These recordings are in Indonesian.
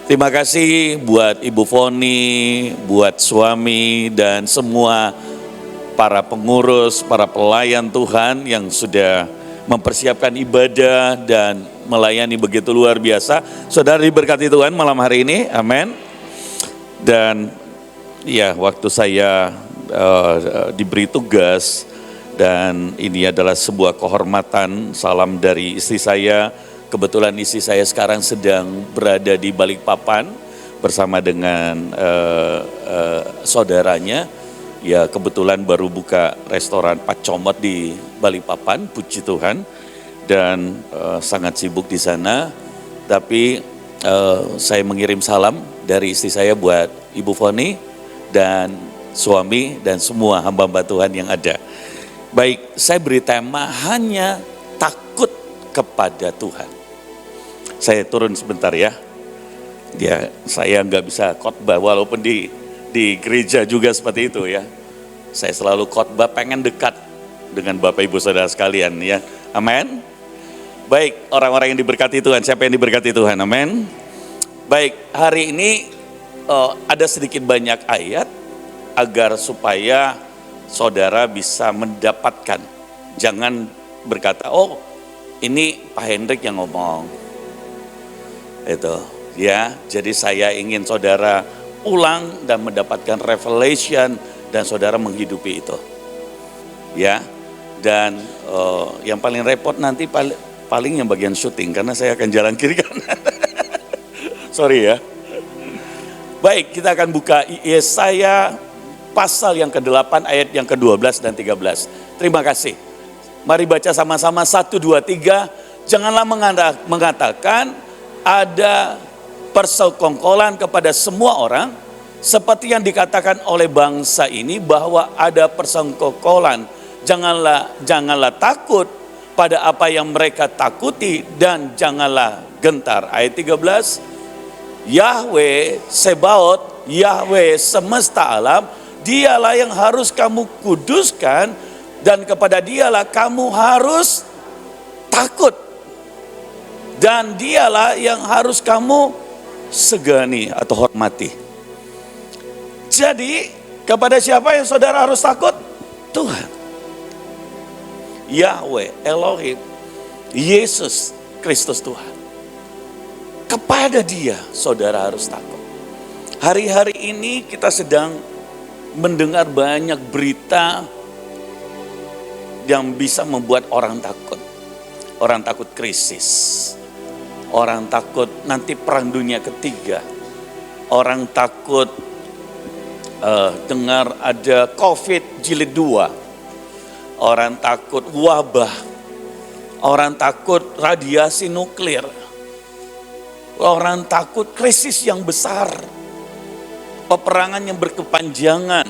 Terima kasih buat Ibu Foni, buat suami dan semua para pengurus, para pelayan Tuhan yang sudah mempersiapkan ibadah dan melayani begitu luar biasa. Saudara diberkati Tuhan malam hari ini, amin. Dan ya, waktu saya diberi tugas dan ini adalah sebuah kehormatan, salam dari istri saya. Kebetulan istri saya sekarang sedang berada di Balikpapan bersama dengan saudaranya. Ya, kebetulan baru buka restoran Pak Comot di Balikpapan, puji Tuhan. Dan sangat sibuk di sana. Tapi saya mengirim salam dari istri saya buat Ibu Foni dan suami dan semua hamba-hamba Tuhan yang ada. Baik, saya beri tema hanya takut kepada Tuhan. Saya turun sebentar ya. Ya, saya nggak bisa khotbah walaupun di gereja juga seperti itu ya. Saya selalu khotbah pengen dekat dengan Bapak Ibu Saudara sekalian ya. Amin. Baik, orang-orang yang diberkati Tuhan, siapa yang diberkati Tuhan? Amin. Baik, hari ini ada sedikit banyak ayat agar supaya saudara bisa mendapatkan. Jangan berkata, oh ini Pak Hendrik yang ngomong. Itu ya, jadi saya ingin saudara ulang dan mendapatkan revelation dan saudara menghidupi itu ya. Dan yang paling repot nanti paling yang bagian syuting karena saya akan jalan kiri kanan. Sorry ya. Baik, kita akan buka Yesaya pasal yang ke-8 ayat yang ke-12 dan 13. Terima kasih. Mari baca sama-sama 1, 2, 3. Janganlah mengatakan ada persekongkolan kepada semua orang, seperti yang dikatakan oleh bangsa ini bahwa ada persekongkolan. Janganlah takut pada apa yang mereka takuti dan janganlah gentar. Ayat 13, Yahweh Sebaot, Yahweh semesta alam, dialah yang harus kamu kuduskan dan kepada dialah kamu harus takut. Dan dialah yang harus kamu segani atau hormati. Jadi kepada siapa yang saudara harus takut? Tuhan. Yahweh, Elohim, Yesus Kristus Tuhan. Kepada dia saudara harus takut. Hari-hari ini kita sedang mendengar banyak berita yang bisa membuat orang takut. Orang takut krisis. Orang takut nanti perang dunia ketiga. Orang takut dengar ada COVID jilid 2. Orang takut wabah. Orang takut radiasi nuklir. Orang takut krisis yang besar. Peperangan yang berkepanjangan.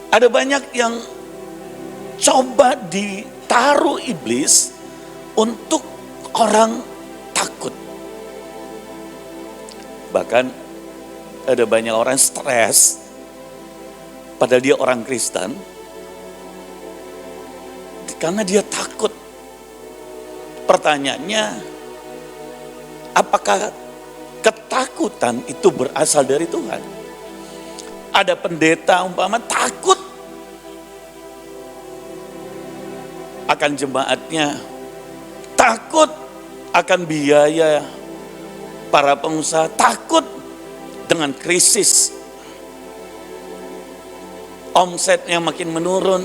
Ada banyak yang coba ditaruh iblis untuk orang takut. Bahkan ada banyak orang stres padahal dia orang Kristen karena dia takut. Pertanyaannya, apakah ketakutan itu berasal dari Tuhan? Ada pendeta umpama takut akan jemaatnya, takut akan biaya para pengusaha, takut dengan krisis, omsetnya makin menurun.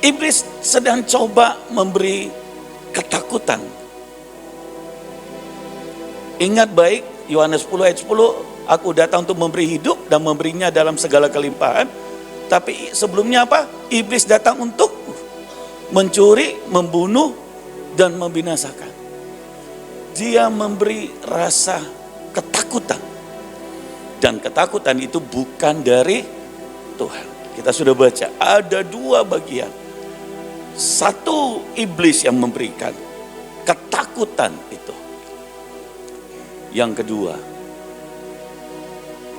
Iblis sedang coba memberi ketakutan. Ingat baik, Yohanes 10 ayat 10, aku datang untuk memberi hidup dan memberinya dalam segala kelimpahan. Tapi sebelumnya apa? Iblis datang untuk mencuri, membunuh, dan membinasakan. Dia memberi rasa ketakutan. Dan ketakutan itu bukan dari Tuhan. Kita sudah baca, ada 2 bagian. Satu, iblis yang memberikan ketakutan itu. Yang kedua,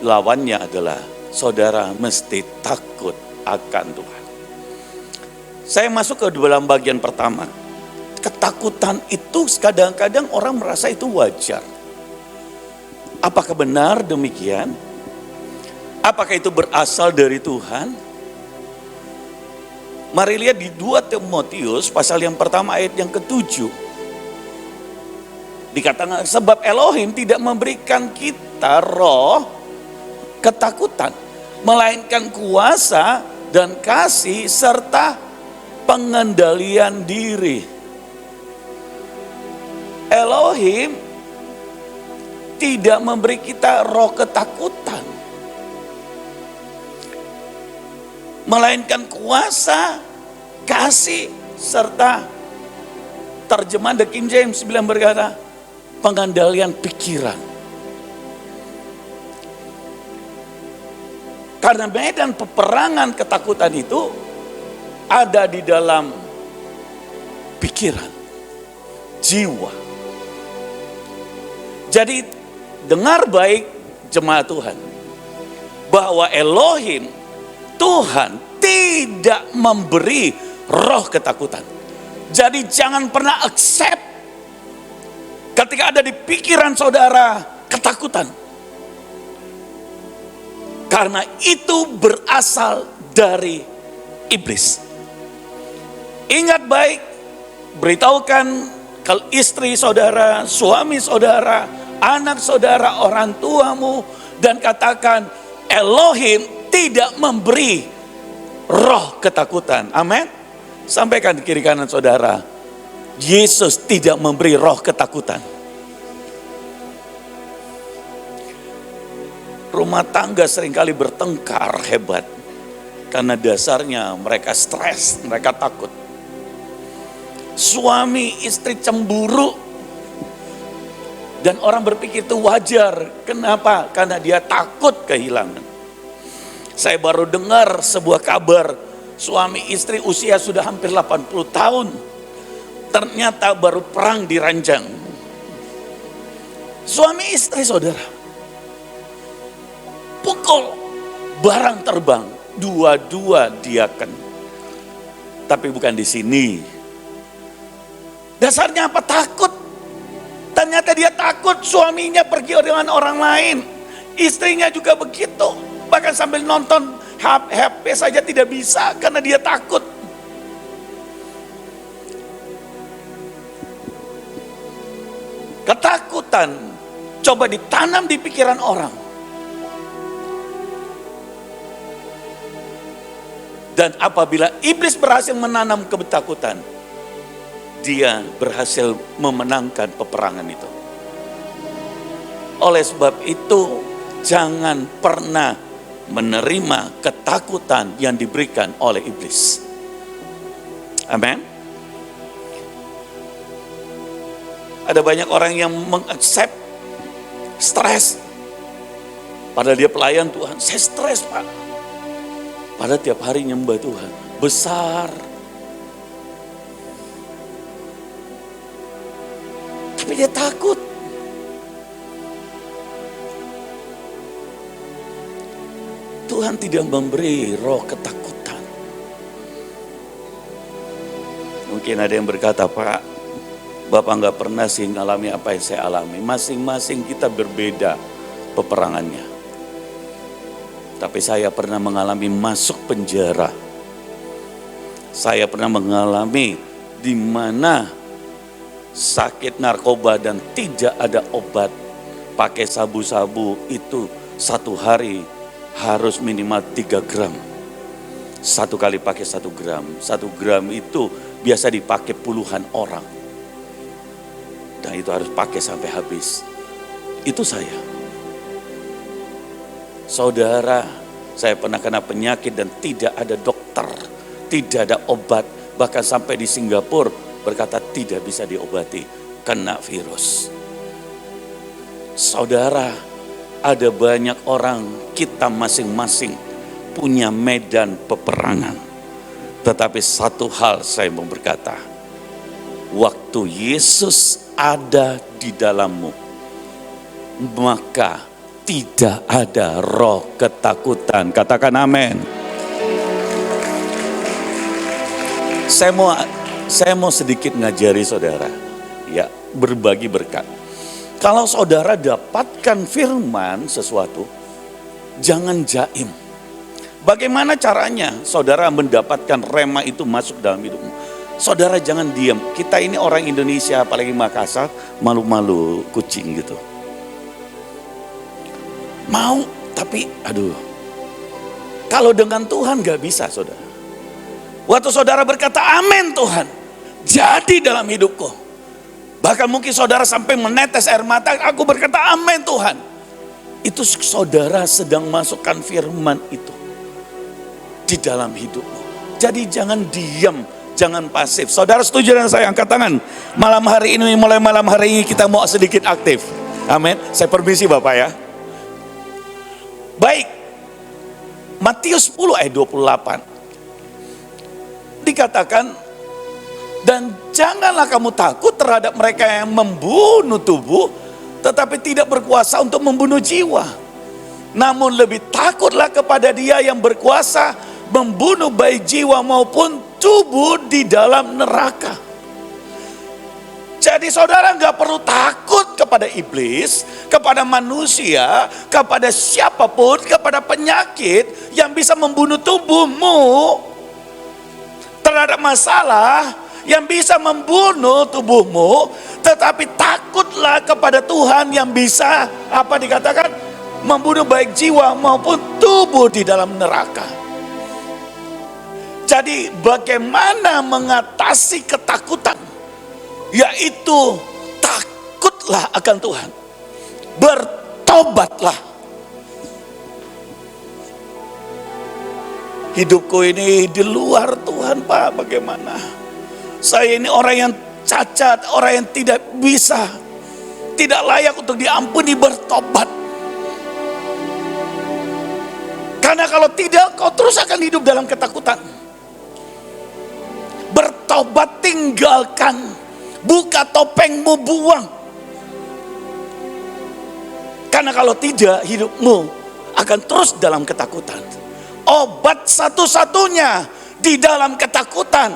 lawannya adalah saudara mesti takut akan Tuhan. Saya masuk ke dalam bagian pertama. ketakutan itu kadang-kadang orang merasa itu wajar. Apakah benar demikian? Apakah itu berasal dari Tuhan? Mari lihat di 2 Timotius pasal yang pertama ayat yang ke-7. Dikatakan sebab Elohim tidak memberikan kita roh ketakutan, melainkan kuasa dan kasih serta pengendalian diri. Elohim tidak memberi kita roh ketakutan, melainkan kuasa, kasih, serta terjemahan The King James bilang berkata pengendalian pikiran. Karena medan peperangan ketakutan itu ada di dalam pikiran, jiwa. Jadi dengar baik jemaat Tuhan, bahwa Elohim, Tuhan tidak memberi roh ketakutan. Jadi jangan pernah accept ketika ada di pikiran saudara ketakutan. Karena itu berasal dari iblis. Ingat baik, beritahukan ke istri saudara, suami saudara, anak saudara, orang tuamu, dan katakan Elohim tidak memberi roh ketakutan. Amin. Sampaikan di kiri kanan saudara, Yesus tidak memberi roh ketakutan. Rumah tangga seringkali bertengkar hebat karena dasarnya mereka stres, mereka takut. Suami istri cemburu dan orang berpikir itu wajar. Kenapa? Karena dia takut kehilangan. Saya baru dengar sebuah kabar, suami istri usia sudah hampir 80 tahun. Ternyata baru perang di ranjang. Suami istri saudara. Pukul, barang terbang, dua-dua diaken. Tapi bukan di sini. Dasarnya apa? Takut. Ternyata dia takut suaminya pergi dengan orang lain. Istrinya juga begitu. Bahkan sambil nonton HP saja tidak bisa karena dia takut. Ketakutan coba ditanam di pikiran orang. Dan apabila iblis berhasil menanam ketakutan, dia berhasil memenangkan peperangan itu. Oleh sebab itu, jangan pernah menerima ketakutan yang diberikan oleh iblis. Amin. Ada banyak orang yang mengaccept stres. Padahal dia pelayan Tuhan, saya stres Pak. Padahal tiap hari nyembah Tuhan, besar. Tapi dia takut. Tuhan tidak memberi roh ketakutan. Mungkin ada yang berkata, Pak, Bapak nggak pernah sih ngalami apa yang saya alami. Masing-masing kita berbeda peperangannya. Tapi saya pernah mengalami masuk penjara. Saya pernah mengalami di mana sakit narkoba dan tidak ada obat. Pakai sabu-sabu itu 1 hari harus minimal 3 gram. 1 kali pakai 1 gram. 1 gram itu biasa dipakai puluhan orang. Dan itu harus pakai sampai habis. Itu saya. Saudara, saya pernah kena penyakit dan tidak ada dokter, tidak ada obat. Bahkan sampai di Singapura berkata tidak bisa diobati, kena virus. Saudara, ada banyak orang, kita masing-masing punya medan peperangan. Tetapi satu hal saya mau berkata, waktu Yesus ada di dalammu, maka tidak ada roh ketakutan. Katakan amin. Saya mau Saya mau sedikit ngajari saudara, ya, berbagi berkat. Kalau saudara dapatkan firman sesuatu, jangan jaim. Bagaimana caranya saudara mendapatkan rema itu masuk dalam hidupmu? Saudara jangan diam. Kita ini orang Indonesia, apalagi Makassar, malu-malu kucing gitu. Mau, tapi aduh. Kalau dengan Tuhan gak bisa saudara. Waktu saudara berkata amin Tuhan, jadi dalam hidupku. Bahkan mungkin saudara sampai menetes air mata, aku berkata amin Tuhan. Itu saudara sedang masukkan firman itu di dalam hidupmu. Jadi jangan diam, jangan pasif. Saudara setuju dengan saya? Angkat tangan. Malam hari ini, mulai malam hari ini kita mau sedikit aktif. Amin. Saya permisi Bapak ya. Baik. Matius 10 ayat 28. Dikatakan, dan janganlah kamu takut terhadap mereka yang membunuh tubuh, tetapi tidak berkuasa untuk membunuh jiwa. Namun lebih takutlah kepada Dia yang berkuasa membunuh baik jiwa maupun tubuh di dalam neraka. Jadi saudara nggak perlu takut kepada iblis, kepada manusia, kepada siapapun, kepada penyakit yang bisa membunuh tubuhmu. Terhadap masalah yang bisa membunuh tubuhmu, tetapi takutlah kepada Tuhan yang bisa, apa dikatakan, membunuh baik jiwa maupun tubuh di dalam neraka. Jadi bagaimana mengatasi ketakutan? Yaitu takutlah akan Tuhan. Bertobatlah. Hidupku ini di luar Tuhan Pak, bagaimana? Saya ini orang yang cacat, orang yang tidak bisa, tidak layak untuk diampuni, bertobat. Karena kalau tidak, kau terus akan hidup dalam ketakutan. Bertobat, tinggalkan, buka topengmu, buang. Karena kalau tidak, hidupmu akan terus dalam ketakutan. Obat satu-satunya di dalam ketakutan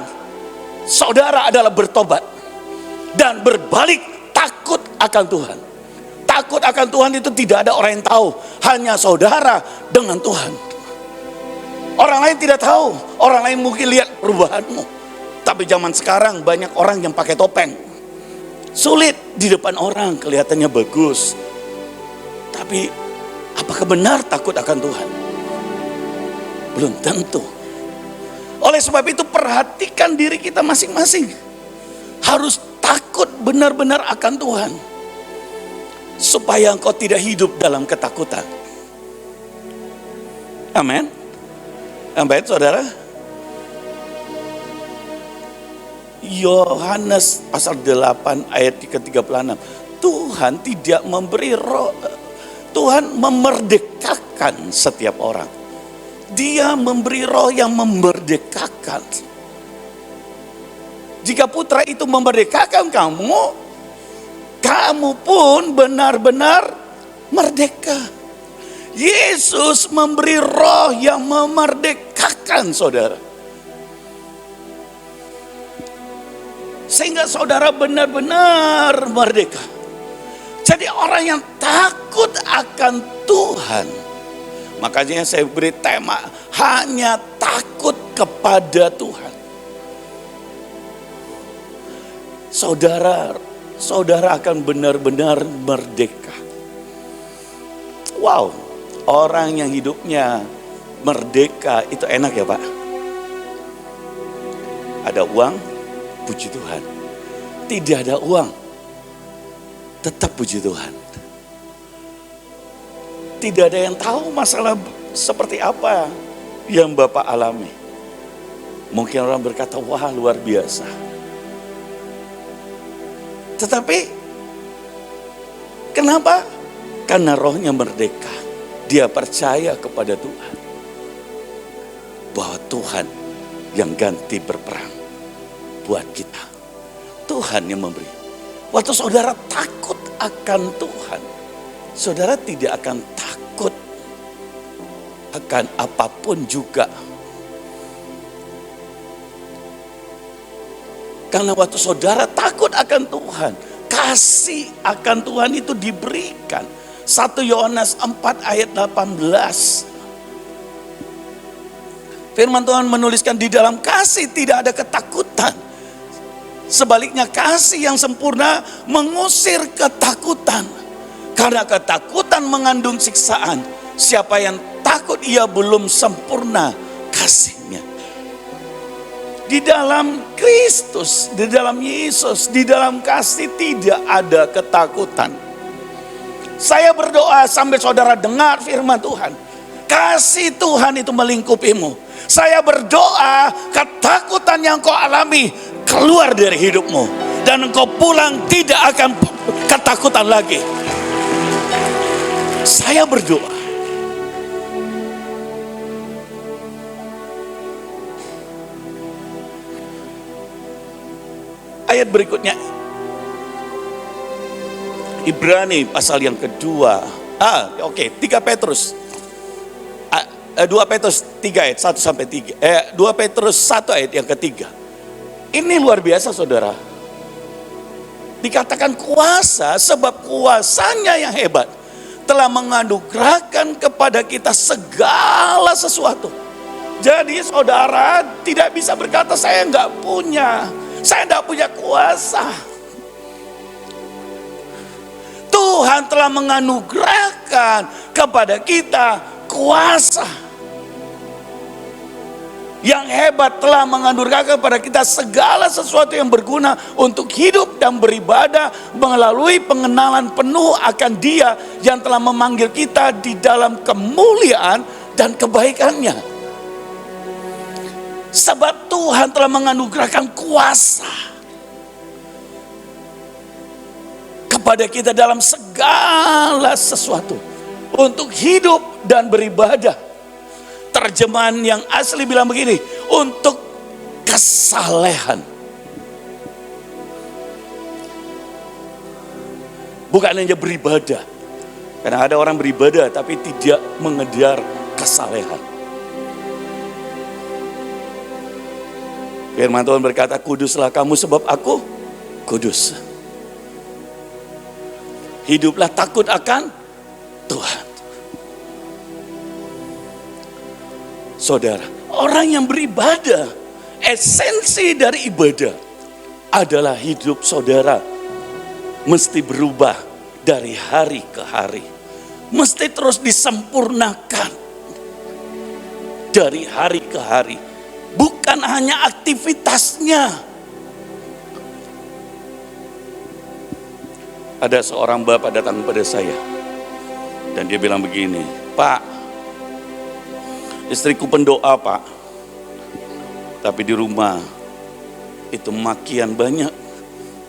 saudara adalah bertobat dan berbalik takut akan Tuhan. Takut akan Tuhan itu tidak ada orang yang tahu, hanya saudara dengan Tuhan. Orang lain tidak tahu, orang lain mungkin lihat perubahanmu. Tapi zaman sekarang banyak orang yang pakai topeng. Sulit di depan orang, kelihatannya bagus. Tapi apakah benar takut akan Tuhan? Belum tentu. Oleh sebab itu perhatikan diri kita masing-masing. Harus takut benar-benar akan Tuhan. Supaya engkau tidak hidup dalam ketakutan. Amin. Amin saudara. Yohanes pasal 8 ayat ke-36. Tuhan tidak memberi roh. Tuhan memerdekakan setiap orang. Dia memberi roh yang memerdekakan. Jika putra itu memerdekakan kamu, kamu pun benar-benar merdeka. Yesus memberi roh yang memerdekakan saudara. Sehingga saudara benar-benar merdeka. Jadi orang yang takut akan Tuhan, makanya saya beri tema hanya takut kepada Tuhan. Saudara akan benar-benar merdeka. Wow, orang yang hidupnya merdeka itu enak ya Pak. Ada uang, puji Tuhan. Tidak ada uang, tetap puji Tuhan. Tidak ada yang tahu masalah seperti apa yang Bapak alami. Mungkin orang berkata, wah luar biasa. Tetapi, kenapa? Karena rohnya merdeka. Dia percaya kepada Tuhan. Bahwa Tuhan yang ganti berperang buat kita. Tuhan yang memberi. Waktu saudara takut akan Tuhan, saudara tidak akan takut akan apapun juga. Karena waktu saudara takut akan Tuhan, kasih akan Tuhan itu diberikan. 1 Yohanes 4 ayat 18. Firman Tuhan menuliskan di dalam kasih tidak ada ketakutan. Sebaliknya kasih yang sempurna mengusir ketakutan. Karena ketakutan mengandung siksaan. Siapa yang takut ia belum sempurna kasihnya. Di dalam Kristus, di dalam Yesus, di dalam kasih tidak ada ketakutan. Saya berdoa sampai saudara dengar firman Tuhan. Kasih Tuhan itu melingkupimu. Saya berdoa ketakutan yang kau alami keluar dari hidupmu. Dan engkau pulang tidak akan ketakutan lagi. Saya berdoa. Ayat berikutnya. Ibrani pasal yang kedua. 3 Petrus. 2 Petrus 3 ayat 1 sampai 3. 2 Petrus 1 ayat yang ketiga. Ini luar biasa saudara. Dikatakan kuasa sebab kuasanya yang hebat telah menganugerahkan kepada kita segala sesuatu. Jadi saudara tidak bisa berkata saya enggak punya. Saya enggak punya kuasa. Tuhan telah menganugerahkan kepada kita kuasa. Yang hebat telah menganugerahkan kepada kita segala sesuatu yang berguna untuk hidup dan beribadah melalui pengenalan penuh akan Dia yang telah memanggil kita di dalam kemuliaan dan kebaikannya. Sebab Tuhan telah menganugerahkan kuasa kepada kita dalam segala sesuatu untuk hidup dan beribadah. Terjemahan yang asli bilang begini, untuk kesalehan. Bukan hanya beribadah. Karena ada orang beribadah tapi tidak mengejar kesalehan. Firman Tuhan berkata, kuduslah kamu sebab aku kudus. Hiduplah takut akan Tuhan. Saudara, orang yang beribadah, esensi dari ibadah adalah hidup saudara mesti berubah dari hari ke hari. Mesti terus disempurnakan dari hari ke hari. Bukan hanya aktivitasnya. Ada seorang bapak datang pada saya dan dia bilang begini, Pak, istriku pendoa Pak, tapi di rumah itu makian banyak.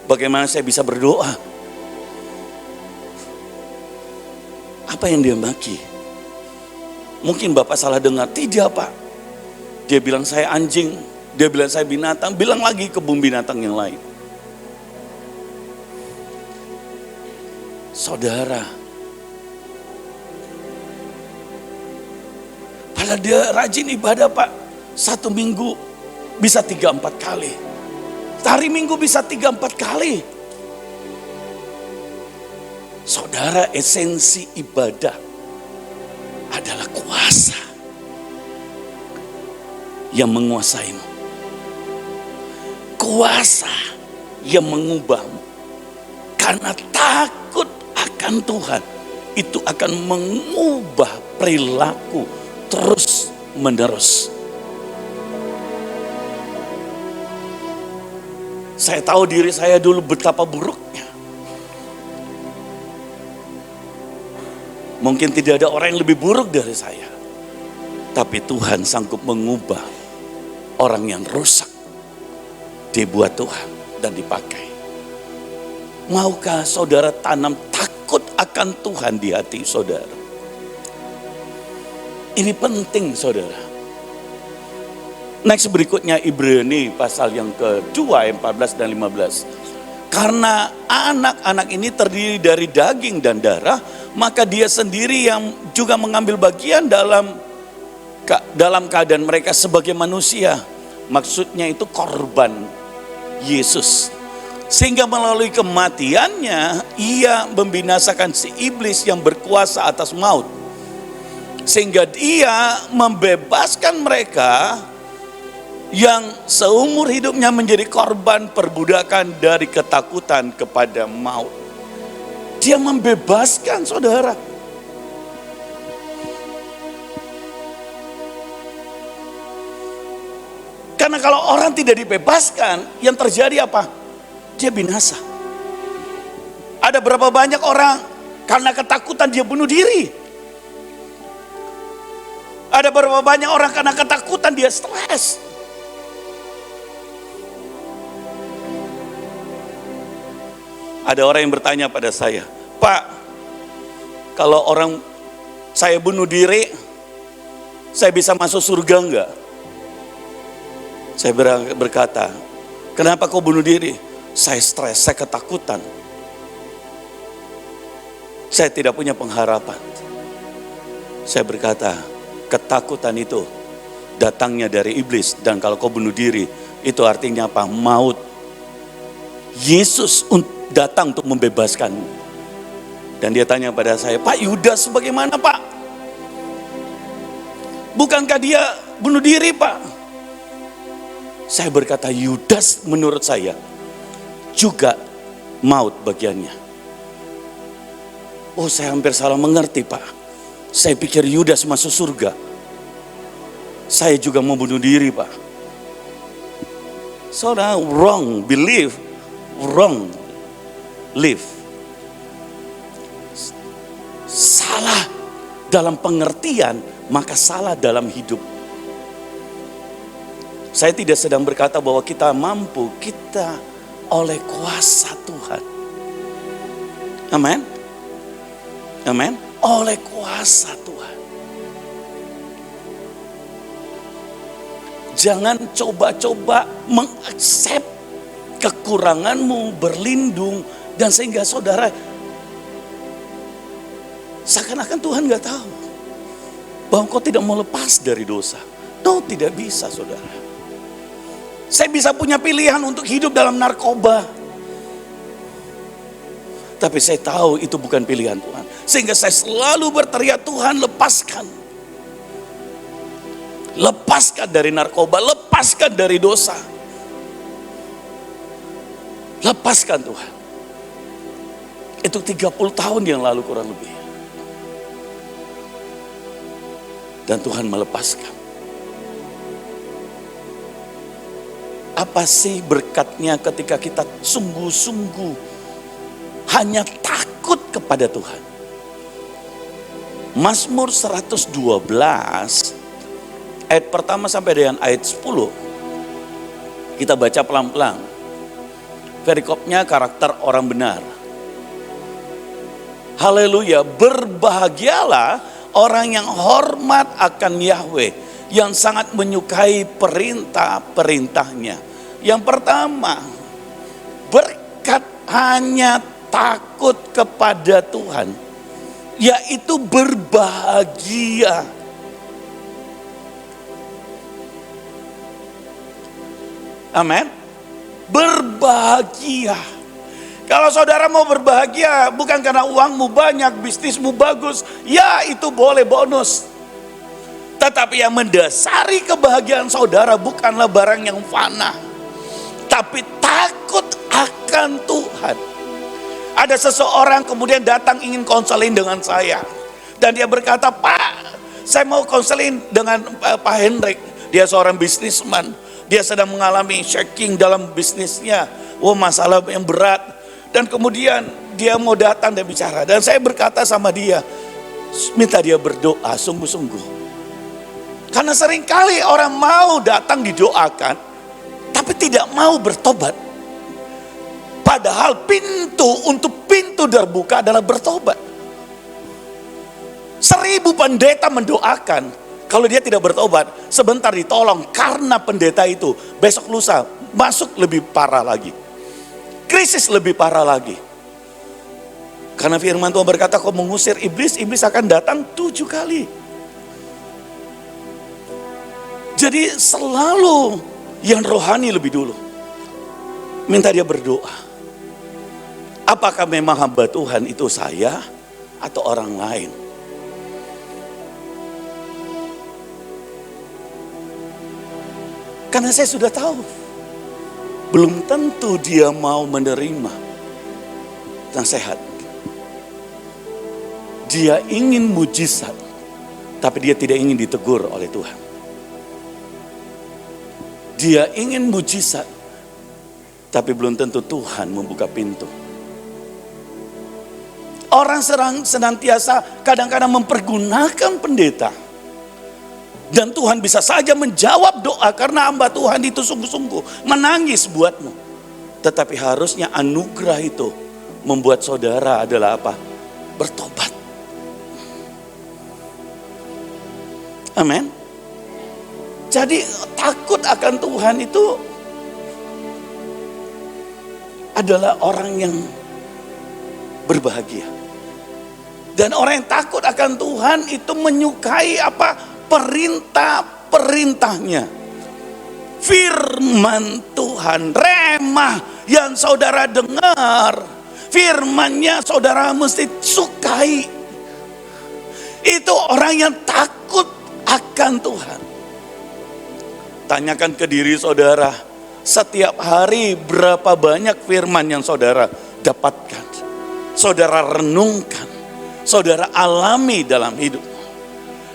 Bagaimana saya bisa berdoa? Apa yang dia maki? Mungkin Bapak salah dengar. Tidak Pak. Dia bilang saya anjing, dia bilang saya binatang, bilang lagi kebun binatang yang lain. Saudara, padahal dia rajin ibadah Pak. 1 minggu bisa 3-4 kali. Hari Minggu bisa 3-4 kali. Saudara, esensi ibadah adalah kuasa yang menguasaimu. Kuasa yang mengubahmu. Karena takut akan Tuhan, itu akan mengubah perilaku terus menerus. Saya tahu diri saya dulu betapa buruknya. Mungkin tidak ada orang yang lebih buruk dari saya. Tapi Tuhan sanggup mengubah orang yang rusak dibuat Tuhan dan dipakai. Maukah saudara tanam takut akan Tuhan di hati saudara? Ini penting saudara. Next berikutnya Ibrani pasal yang kedua ayat 14 dan 15. Karena anak-anak ini terdiri dari daging dan darah, maka dia sendiri yang juga mengambil bagian dalam keadaan mereka sebagai manusia. Maksudnya itu korban Yesus. Sehingga melalui kematiannya, ia membinasakan si iblis yang berkuasa atas maut. Sehingga dia membebaskan mereka yang seumur hidupnya menjadi korban perbudakan dari ketakutan kepada maut. Dia membebaskan saudara. Karena kalau orang tidak dibebaskan, yang terjadi apa? Dia binasa. Ada berapa banyak orang karena ketakutan dia bunuh diri. Ada berapa banyak orang karena ketakutan dia stres. Ada orang yang bertanya pada saya, Pak, kalau orang saya bunuh diri, saya bisa masuk surga enggak? Saya berkata, kenapa kau bunuh diri? Saya stres, saya ketakutan. Saya tidak punya pengharapan. Saya berkata, ketakutan itu datangnya dari iblis. Dan kalau kau bunuh diri, itu artinya apa? Maut. Yesus datang untuk membebaskanmu. Dan dia tanya pada saya, Pak Yudas bagaimana Pak? Bukankah dia bunuh diri Pak? Saya berkata, Yudas menurut saya juga maut bagiannya. Oh, saya hampir salah mengerti Pak. Saya pikir Yudas masuk surga. Saya juga mau bunuh diri Pak. Saudara, wrong believe, wrong live. Salah dalam pengertian, maka salah dalam hidup. Saya tidak sedang berkata bahwa kita mampu, kita oleh kuasa Tuhan. Amin. Amin. Oleh kuasa Tuhan. Jangan coba-coba mengaksep kekuranganmu, berlindung, dan sehingga saudara seakan-akan Tuhan gak tahu bahwa kau tidak mau lepas dari dosa. No, tidak bisa saudara. Saya bisa punya pilihan untuk hidup dalam narkoba. Tapi saya tahu itu bukan pilihan Tuhan. Sehingga saya selalu berteriak, Tuhan lepaskan. Lepaskan dari narkoba, lepaskan dari dosa. Lepaskan Tuhan. Itu 30 tahun yang lalu kurang lebih. Dan Tuhan melepaskan. Apa sih berkatnya ketika kita sungguh-sungguh hanya takut kepada Tuhan? Mazmur 112 ayat pertama sampai dengan ayat 10. Kita baca pelan-pelan. Perikopnya karakter orang benar. Haleluya, berbahagialah orang yang hormat akan Yahweh, yang sangat menyukai perintah-perintahnya. Yang pertama, berkat hanya takut kepada Tuhan, yaitu berbahagia. Amin. Berbahagia. Kalau saudara mau berbahagia bukan karena uangmu banyak, bisnismu bagus, ya itu boleh bonus. Tetapi yang mendasari kebahagiaan saudara bukanlah barang yang fana, tapi takut akan Tuhan. Ada seseorang kemudian datang ingin konseling dengan saya. Dan dia berkata, Pak, saya mau konseling dengan Pak Hendrik. Dia seorang bisnisman. Dia sedang mengalami shaking dalam bisnisnya. Oh, masalah yang berat. Dan kemudian dia mau datang dan bicara. Dan saya berkata sama dia, minta dia berdoa sungguh-sungguh. Karena seringkali orang mau datang didoakan, tapi tidak mau bertobat. Padahal untuk pintu terbuka adalah bertobat. 1000 pendeta mendoakan, kalau dia tidak bertobat, sebentar ditolong karena pendeta itu. Besok lusa masuk lebih parah lagi. Krisis lebih parah lagi. Karena firman Tuhan berkata, kau mengusir iblis, iblis akan datang 7 kali. Jadi selalu yang rohani lebih dulu. Minta dia berdoa. Apakah memang hamba Tuhan itu saya atau orang lain? Karena saya sudah tahu, belum tentu dia mau menerima nasihat. Dia ingin mujizat, tapi dia tidak ingin ditegur oleh Tuhan. Dia ingin mujizat, tapi belum tentu Tuhan membuka pintu. Orang senantiasa kadang-kadang mempergunakan pendeta. Dan Tuhan bisa saja menjawab doa karena hamba Tuhan itu sungguh-sungguh menangis buatmu. Tetapi harusnya anugerah itu membuat saudara adalah apa? Bertobat. Amin. Jadi takut akan Tuhan itu adalah orang yang berbahagia. Dan orang yang takut akan Tuhan itu menyukai apa? Perintah-perintahnya. Firman Tuhan, remah yang saudara dengar. Firman-Nya saudara mesti sukai. Itu orang yang takut akan Tuhan. Tanyakan ke diri saudara, setiap hari berapa banyak firman yang saudara dapatkan, saudara renungkan, saudara alami dalam hidup.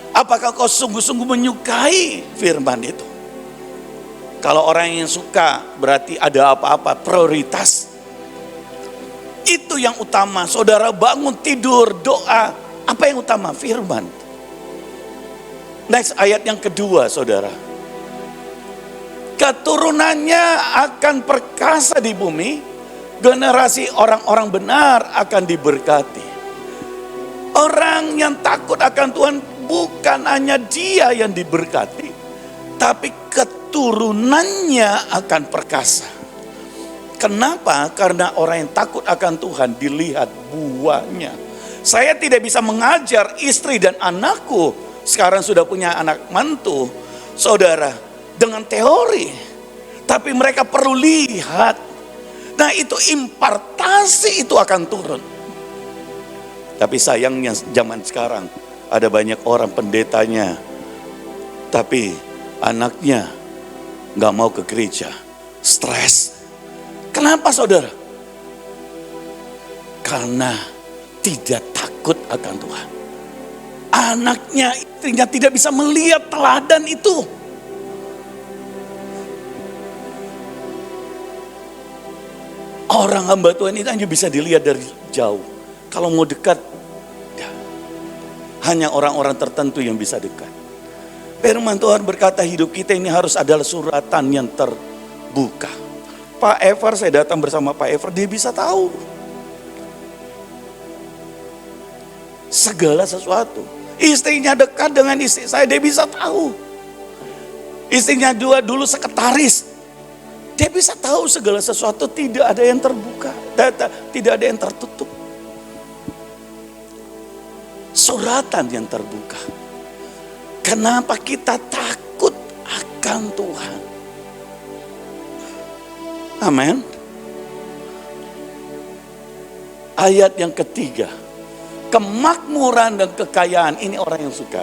Apakah kau sungguh-sungguh menyukai firman itu? Kalau orang yang suka berarti ada apa-apa, prioritas. Itu yang utama. Saudara bangun tidur, doa. Apa yang utama? Firman. Next ayat yang kedua saudara. Keturunannya akan perkasa di bumi. Generasi orang-orang benar akan diberkati. Orang yang takut akan Tuhan bukan hanya dia yang diberkati, tapi keturunannya akan perkasa. Kenapa? Karena orang yang takut akan Tuhan dilihat buahnya. Saya tidak bisa mengajar istri dan anakku, sekarang sudah punya anak mantu, saudara, dengan teori. Tapi mereka perlu lihat. Nah itu impartasi itu akan turun. Tapi sayangnya zaman sekarang, ada banyak orang pendetanya, tapi anaknya gak mau ke gereja, stres. Kenapa saudara? Karena tidak takut akan Tuhan. Anaknya, istrinya tidak bisa melihat teladan itu. Orang hamba Tuhan itu hanya bisa dilihat dari jauh. Kalau mau dekat, hanya orang-orang tertentu yang bisa dekat. Firman Tuhan berkata hidup kita ini harus adalah suratan yang terbuka. Pak Ever, saya datang bersama Pak Ever, dia bisa tahu segala sesuatu. Istrinya dekat dengan istri saya, dia bisa tahu. Istrinya dulu sekretaris, dia bisa tahu segala sesuatu. Tidak ada yang terbuka, tidak ada yang tertutup. Suratan yang terbuka. Kenapa kita takut akan Tuhan? Amin. Ayat yang ketiga. Kemakmuran dan kekayaan, ini orang yang suka.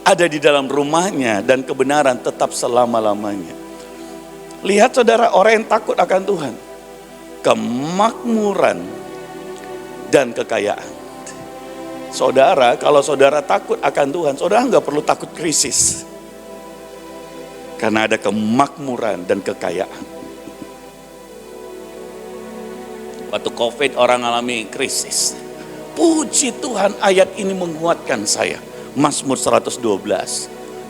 Ada di dalam rumahnya dan kebenaran tetap selama-lamanya. Lihat saudara, orang yang takut akan Tuhan. Kemakmuran dan kekayaan. Saudara, kalau saudara takut akan Tuhan, saudara nggak perlu takut krisis. Karena ada kemakmuran dan kekayaan. Waktu COVID orang alami krisis. Puji Tuhan, ayat ini menguatkan saya. Mazmur 112.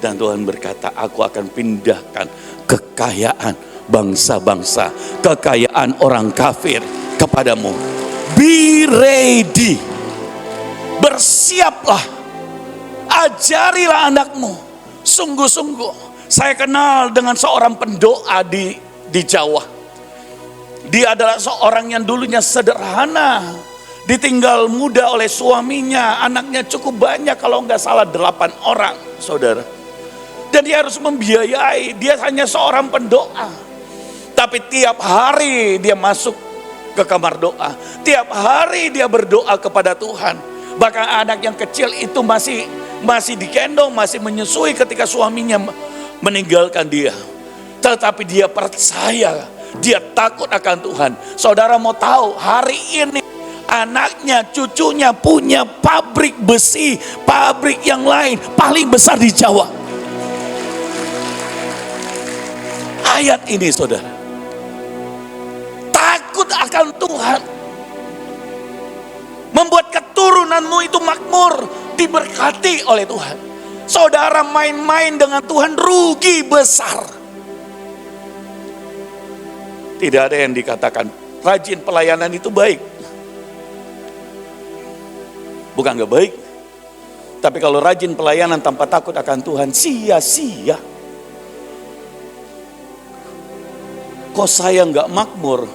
Dan Tuhan berkata, aku akan pindahkan kekayaan bangsa-bangsa, kekayaan orang kafir kepadamu. Be ready. Bersiaplah, ajarilah anakmu, sungguh-sungguh. Saya kenal dengan seorang pendoa di Jawa. Dia adalah seorang yang dulunya sederhana, ditinggal muda oleh suaminya, anaknya cukup banyak, kalau nggak salah 8 orang, saudara. Dan dia harus membiayai, dia hanya seorang pendoa. Tapi tiap hari dia masuk ke kamar doa. Tiap hari dia berdoa kepada Tuhan. Bahkan anak yang kecil itu masih digendong, masih menyusui ketika suaminya meninggalkan dia. Tetapi dia percaya, dia takut akan Tuhan. Saudara mau tahu, hari ini anaknya, cucunya punya pabrik besi, pabrik yang lain paling besar di Jawa. Ayat ini saudara, takut akan Tuhan membuat keturunanmu itu makmur, diberkati oleh Tuhan. Saudara main-main dengan Tuhan rugi besar. Tidak ada yang dikatakan rajin pelayanan itu baik. Bukan gak baik. Tapi kalau rajin pelayanan tanpa takut akan Tuhan, sia-sia. Kok saya gak makmur?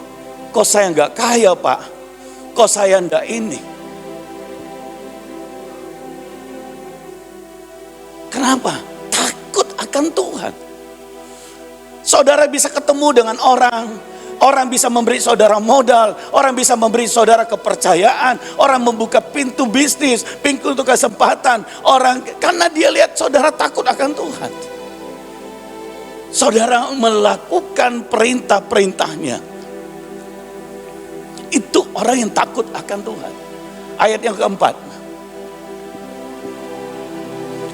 Kok saya gak kaya Pak? Kok saya gak ini? Kenapa? Takut akan Tuhan. Saudara bisa ketemu dengan orang bisa memberi saudara modal, orang bisa memberi saudara kepercayaan, orang membuka pintu bisnis, pintu untuk kesempatan, orang karena dia lihat saudara takut akan Tuhan. Saudara melakukan perintah-perintahnya. Itu orang yang takut akan Tuhan. Ayat yang keempat.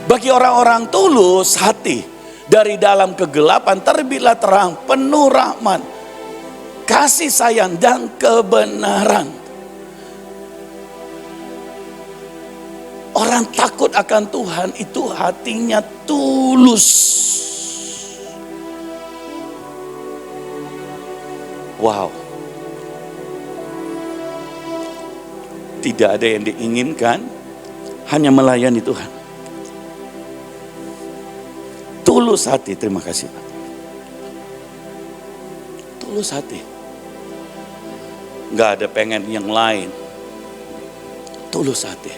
Bagi orang-orang tulus hati, dari dalam kegelapan terbitlah terang penuh rahmat, kasih sayang dan kebenaran. Orang takut akan Tuhan itu hatinya tulus. Wow. Tidak ada yang diinginkan, hanya melayani Tuhan. Tulus hati, terima kasih Pak. Tulus hati. Gak ada pengen yang lain. Tulus hati.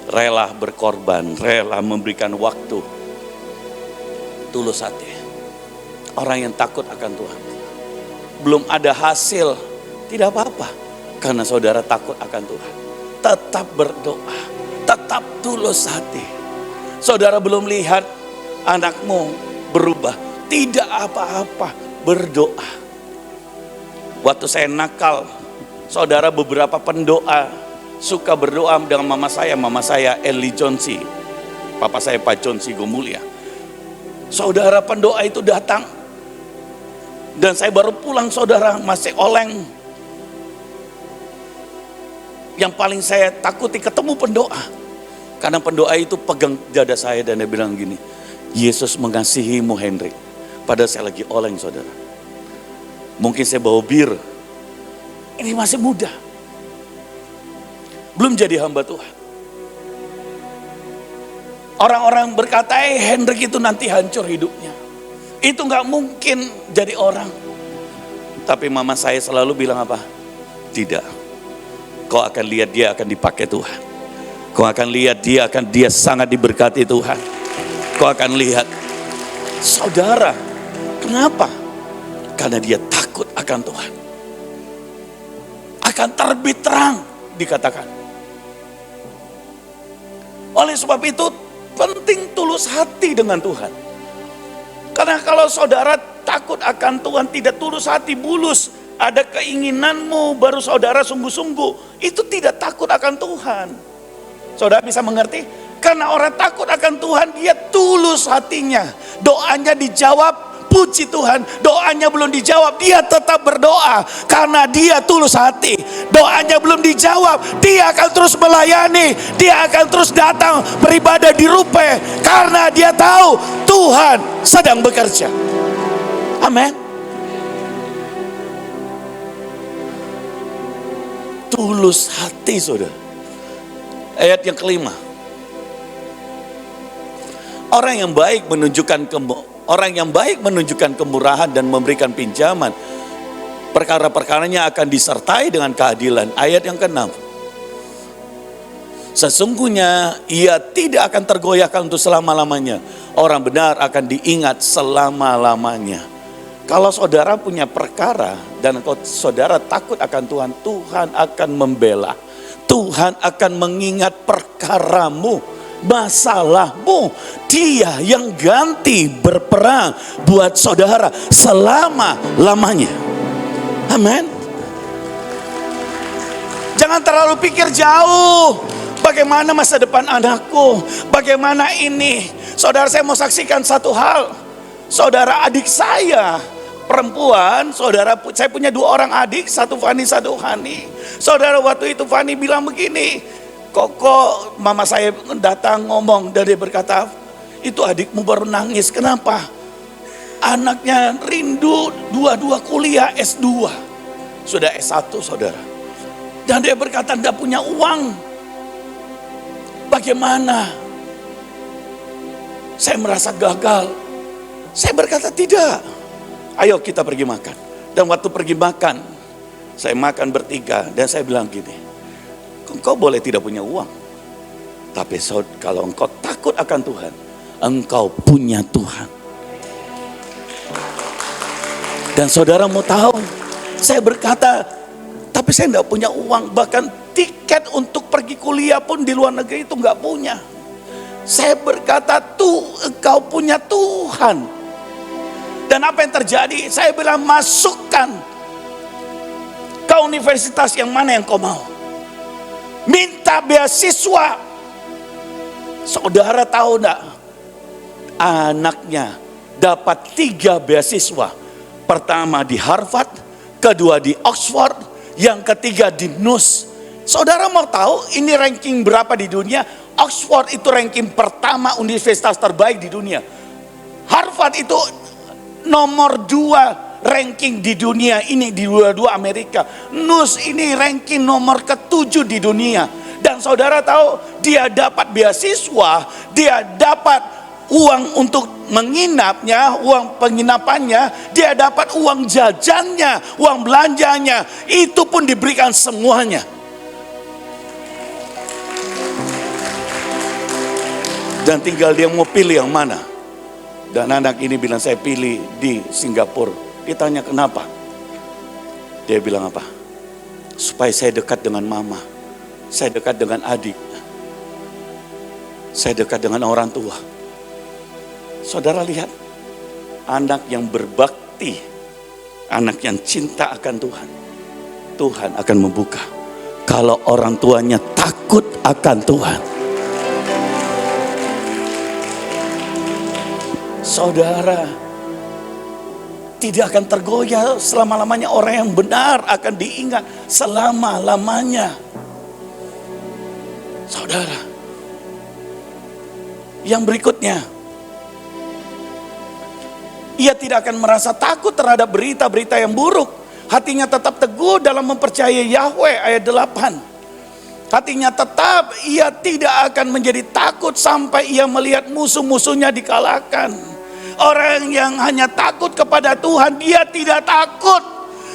Rela berkorban, rela memberikan waktu. Tulus hati. Orang yang takut akan Tuhan. Belum ada hasil, tidak apa-apa. Karena saudara takut akan Tuhan. Tetap berdoa, tetap tulus hati. Saudara belum lihat anakmu berubah, tidak apa-apa, berdoa. Waktu saya nakal, saudara beberapa pendoa suka berdoa dengan mama saya Eli Jonsi, papa saya Pak Jonsi Gomulia. Saudara pendoa itu datang, dan saya baru pulang saudara masih oleng. Yang paling saya takuti ketemu pendoa, karena pendoa itu pegang dada saya dan dia bilang gini, Yesus mengasihimu Hendrik. Padahal saya lagi oleng saudara. Mungkin saya bawa bir. Ini masih muda. Belum jadi hamba Tuhan. Orang-orang berkata, Hendrik itu nanti hancur hidupnya. Itu gak mungkin jadi orang. Tapi mama saya selalu bilang apa? Tidak. Kau akan lihat dia akan dipakai Tuhan. Kau akan lihat dia sangat diberkati Tuhan. Kau akan lihat. Saudara, kenapa? Karena dia takut akan Tuhan. Akan terbit terang, dikatakan. Oleh sebab itu, penting tulus hati dengan Tuhan. Karena kalau saudara takut akan Tuhan, tidak tulus hati, bulus, ada keinginanmu, baru saudara sungguh-sungguh, itu tidak takut akan Tuhan. Saudara bisa mengerti? Karena orang takut akan Tuhan, dia tulus hatinya. Doanya dijawab, puji Tuhan. Doanya belum dijawab, dia tetap berdoa. Karena dia tulus hati. Doanya belum dijawab, dia akan terus melayani. Dia akan terus datang beribadah di Rupe. Karena dia tahu Tuhan sedang bekerja. Amin. Tulus hati saudara. Ayat yang kelima. Orang yang baik menunjukkan kemurahan dan memberikan pinjaman. Perkara-perkaranya akan disertai dengan keadilan. Ayat yang ke-6. Sesungguhnya ia tidak akan tergoyahkan untuk selama-lamanya. Orang benar akan diingat selama-lamanya. Kalau saudara punya perkara dan saudara takut akan Tuhan, Tuhan akan membela. Tuhan akan mengingat perkaramu, masalahmu. Dia yang ganti berperang buat saudara selama-lamanya. Amin. Jangan terlalu pikir jauh. Bagaimana masa depan anakku? Bagaimana ini? Saudara, saya mau saksikan satu hal. Saudara adik saya perempuan, saya punya 2 orang adik, satu Fani, satu Hani. Saudara, waktu itu Fani bilang begini, Koko, mama saya datang ngomong dan dia berkata, itu adikmu baru nangis, kenapa? Anaknya rindu dua-dua kuliah S2, sudah S1 saudara. Dan dia berkata tidak punya uang. Bagaimana? Saya merasa gagal. Saya berkata tidak. Ayo kita pergi makan. Dan waktu pergi makan, saya makan bertiga dan saya bilang gini, engkau boleh tidak punya uang, tapi kalau engkau takut akan Tuhan, engkau punya Tuhan. Dan saudara mau tahu, saya berkata, tapi saya tidak punya uang, bahkan tiket untuk pergi kuliah pun di luar negeri itu nggak punya. Saya berkata, engkau punya Tuhan. Dan apa yang terjadi? Saya bilang, masukkan ke universitas yang mana yang kau mau. Minta beasiswa. Saudara tahu enggak? Anaknya dapat 3 beasiswa. Pertama di Harvard, kedua di Oxford, yang ketiga di NUS. Saudara mau tahu ini ranking berapa di dunia? Oxford itu ranking pertama universitas terbaik di dunia. Harvard itu nomor 2 ranking di dunia ini, di dua Amerika. NUS ini ranking nomor ke-7 di dunia. Dan saudara tahu dia dapat beasiswa, dia dapat uang untuk menginapnya, uang penginapannya, dia dapat uang jajannya, uang belanjanya, itu pun diberikan semuanya. Dan tinggal dia mau pilih yang mana. Dan anak ini bilang, saya pilih di Singapura. Ditanya kenapa? Dia bilang apa? Supaya saya dekat dengan mama, saya dekat dengan adik, saya dekat dengan orang tua. Saudara lihat, anak yang berbakti, anak yang cinta akan Tuhan, Tuhan akan membuka. Kalau orang tuanya takut akan Tuhan, saudara tidak akan tergoyah selama-lamanya. Orang yang benar akan diingat selama-lamanya. Saudara, yang berikutnya, ia tidak akan merasa takut terhadap berita-berita yang buruk. Hatinya tetap teguh dalam mempercayai Yahweh, ayat 8. Hatinya tetap, ia tidak akan menjadi takut sampai ia melihat musuh-musuhnya dikalahkan. Orang yang hanya takut kepada Tuhan, dia tidak takut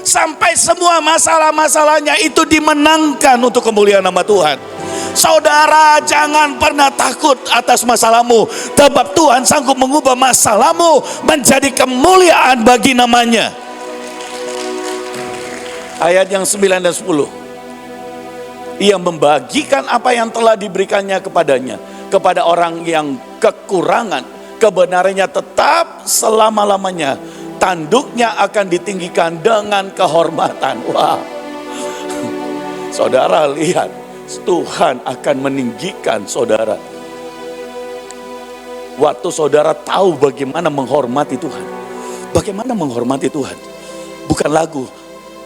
sampai semua masalah-masalahnya itu dimenangkan untuk kemuliaan nama Tuhan. Saudara, jangan pernah takut atas masalahmu, sebab Tuhan sanggup mengubah masalahmu menjadi kemuliaan bagi namanya. Ayat yang 9 dan 10. Ia membagikan apa yang telah diberikannya kepadanya, kepada orang yang kekurangan. Kebenarannya tetap selama-lamanya. Tanduknya akan ditinggikan dengan kehormatan. Wah, saudara lihat, Tuhan akan meninggikan saudara. Waktu saudara tahu bagaimana menghormati Tuhan. Bagaimana menghormati Tuhan? Bukan lagu,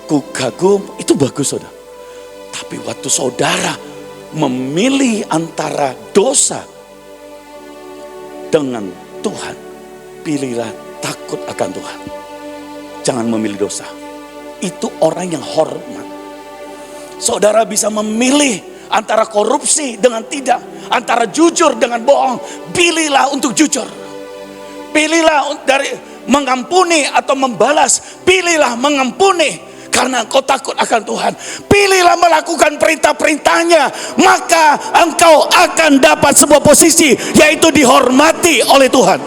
ku kagum, itu bagus saudara. Tapi waktu saudara memilih antara dosa dengan Tuhan, pilihlah takut akan Tuhan. Jangan memilih dosa. Itu orang yang hormat. Saudara bisa memilih antara korupsi dengan tidak, antara jujur dengan bohong. Pilihlah untuk jujur. Pilihlah dari mengampuni atau membalas. Pilihlah mengampuni karena engkau takut akan Tuhan. Pilihlah melakukan perintah-perintahnya, maka engkau akan dapat sebuah posisi, yaitu dihormati oleh Tuhan,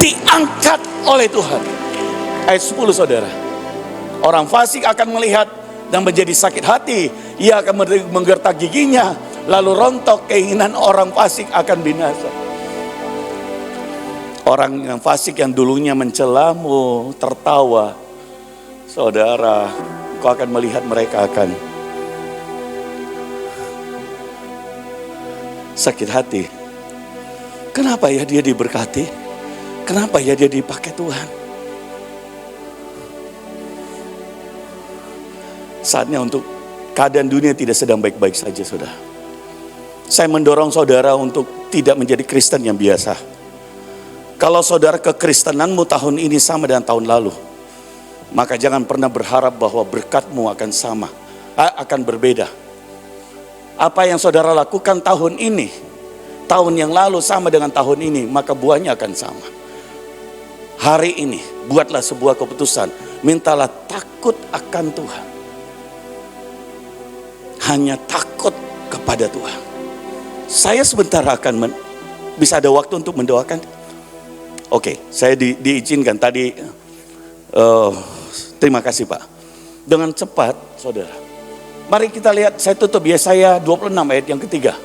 diangkat oleh Tuhan. Ayat 10 saudara. Orang fasik akan melihat dan menjadi sakit hati. Ia akan menggertak giginya. Lalu rontok keinginan orang fasik akan binasa. Orang yang fasik yang dulunya mencelamu, tertawa. Saudara, kau akan melihat mereka akan sakit hati. Kenapa ya dia diberkati? Kenapa ya dia dipakai Tuhan? Saatnya untuk keadaan dunia tidak sedang baik-baik saja, saudara. Saya mendorong saudara untuk tidak menjadi Kristen yang biasa. Kalau saudara kekristenanmu tahun ini sama dengan tahun lalu, maka jangan pernah berharap bahwa berkatmu akan sama, akan berbeda. Apa yang saudara lakukan tahun ini, tahun yang lalu sama dengan tahun ini, maka buahnya akan sama. Hari ini, buatlah sebuah keputusan. Mintalah takut akan Tuhan. Hanya takut kepada Tuhan. Saya sebentar akan bisa ada waktu untuk mendoakan. Oke, saya diizinkan tadi. Terima kasih Pak. Dengan cepat, saudara. Mari kita lihat, saya tutup Yesaya 26 ayat yang ketiga.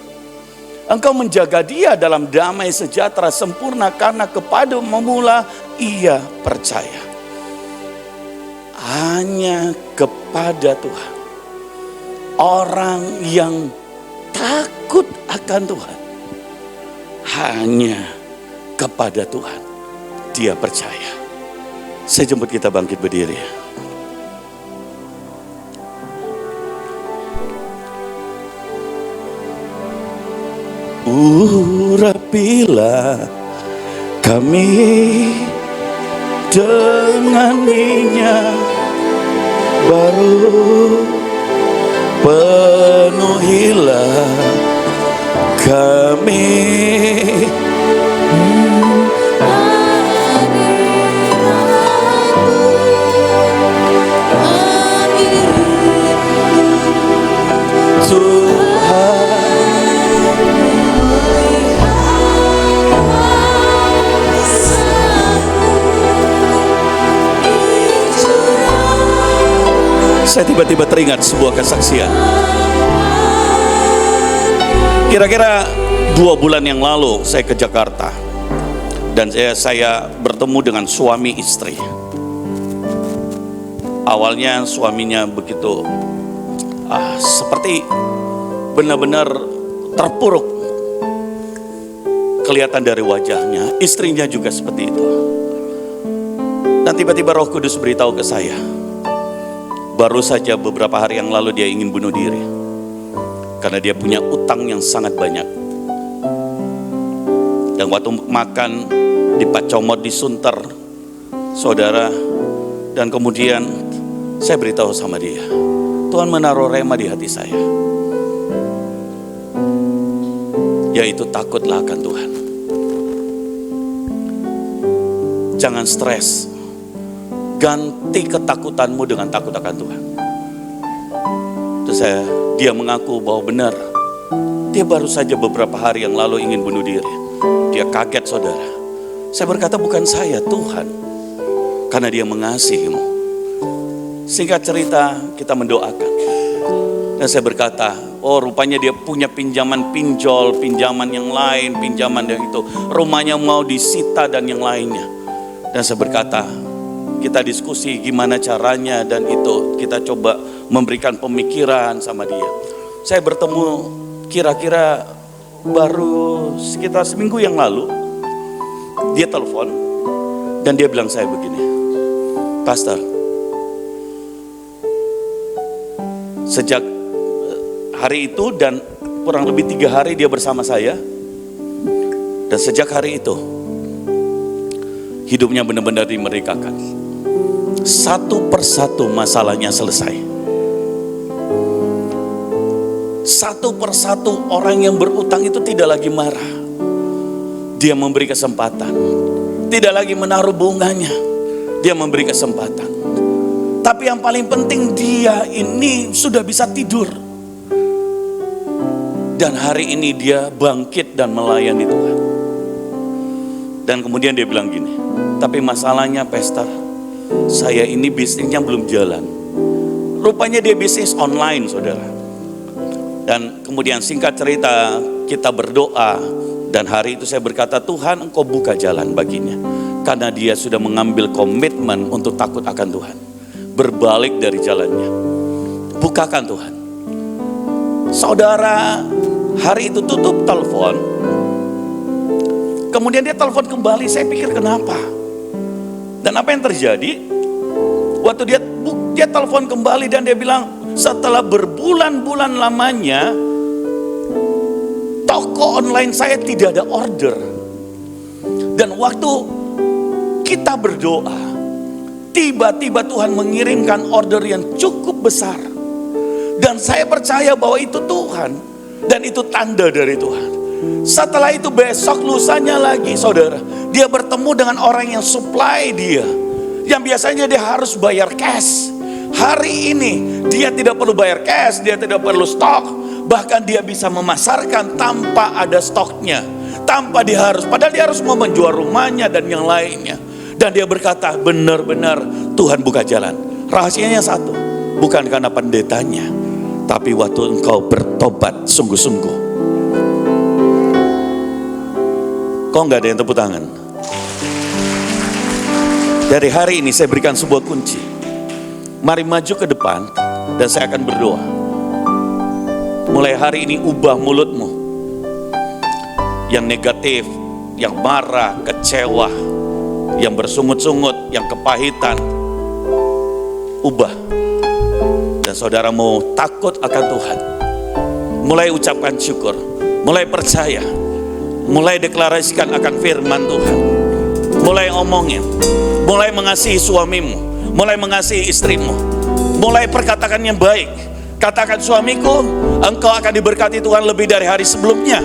Engkau menjaga dia dalam damai sejahtera sempurna karena kepada memula ia percaya. Hanya kepada Tuhan. Orang yang takut akan Tuhan. Hanya kepada Tuhan dia percaya. Saya jemput kita bangkit berdiri. Urapilah kami dengan minyak baru, penuhilah kami. Saya tiba-tiba teringat sebuah kesaksian. Kira-kira 2 bulan yang lalu saya ke Jakarta. Dan saya bertemu dengan suami istri. Awalnya suaminya begitu seperti benar-benar terpuruk. Kelihatan dari wajahnya. Istrinya juga seperti itu. Dan tiba-tiba Roh Kudus beritahu ke saya. Baru saja beberapa hari yang lalu dia ingin bunuh diri. Karena dia punya utang yang sangat banyak. Dan waktu makan dipacomot, disunter, saudara. Dan kemudian saya beritahu sama dia. Tuhan menaruh rema di hati saya. Yaitu takutlah akan Tuhan. Jangan stres. Ganti ketakutanmu dengan takut akan Tuhan. Terus dia mengaku bahwa benar. Dia baru saja beberapa hari yang lalu ingin bunuh diri. Dia kaget saudara. Saya berkata bukan saya, Tuhan. Karena dia mengasihimu. Singkat cerita kita mendoakan. Dan saya berkata, oh rupanya dia punya pinjaman pinjol, pinjaman yang lain, pinjaman yang itu. Rumahnya mau disita dan yang lainnya. Dan saya berkata, kita diskusi gimana caranya dan itu kita coba memberikan pemikiran sama dia. Saya bertemu kira-kira baru sekitar seminggu yang lalu. Dia telepon dan dia bilang saya begini, Pastor, sejak hari itu dan kurang lebih 3 hari dia bersama saya. Dan sejak hari itu hidupnya benar-benar dimerdekakan. Satu persatu masalahnya selesai. Satu persatu orang yang berutang itu tidak lagi marah. Dia memberi kesempatan. Tidak lagi menaruh bunganya. Dia memberi kesempatan. Tapi yang paling penting dia ini sudah bisa tidur. Dan hari ini dia bangkit dan melayani Tuhan. Dan kemudian dia bilang gini, tapi masalahnya Pastor, saya ini bisnisnya belum jalan. Rupanya dia bisnis online, saudara. Dan kemudian singkat cerita, kita berdoa. Dan hari itu saya berkata, Tuhan, Engkau buka jalan baginya. Karena dia sudah mengambil komitmen untuk takut akan Tuhan. Berbalik dari jalannya. Bukakan Tuhan. Saudara, hari itu tutup telepon. Kemudian dia telepon kembali, saya pikir kenapa? Dan apa yang terjadi? Waktu dia telepon kembali dan dia bilang, setelah berbulan-bulan lamanya, toko online saya tidak ada order. Dan waktu kita berdoa, tiba-tiba Tuhan mengirimkan order yang cukup besar. Dan saya percaya bahwa itu Tuhan. Dan itu tanda dari Tuhan. Setelah itu besok lusanya lagi, saudara, dia bertemu dengan orang yang supply dia. Yang biasanya dia harus bayar cash. Hari ini dia tidak perlu bayar cash, dia tidak perlu stok. Bahkan dia bisa memasarkan tanpa ada stoknya. Tanpa dia harus, padahal dia harus mau menjual rumahnya dan yang lainnya. Dan dia berkata, benar-benar Tuhan buka jalan. Rahasianya satu, bukan karena pendetanya, tapi waktu engkau bertobat sungguh-sungguh. Kok nggak ada yang tepuk tangan? Dari hari ini saya berikan sebuah kunci. Mari maju ke depan dan saya akan berdoa. Mulai hari ini ubah mulutmu. Yang negatif, yang marah, kecewa, yang bersungut-sungut, yang kepahitan. Ubah. Dan saudara mau takut akan Tuhan. Mulai ucapkan syukur. Mulai percaya. Mulai deklarasikan akan firman Tuhan. Mulai omongin. Mulai mengasihi suamimu. Mulai mengasihi istrimu. Mulai perkatakan yang baik. Katakan, suamiku, engkau akan diberkati Tuhan lebih dari hari sebelumnya.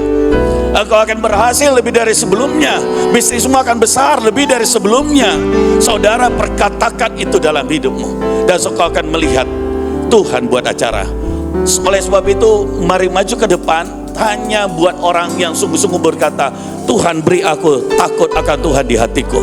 Engkau akan berhasil lebih dari sebelumnya. Bisnismu akan besar lebih dari sebelumnya. Saudara, perkatakan itu dalam hidupmu. Dan engkau akan melihat Tuhan buat acara. Oleh sebab itu, mari maju ke depan. Hanya buat orang yang sungguh-sungguh berkata, Tuhan beri aku takut akan Tuhan di hatiku.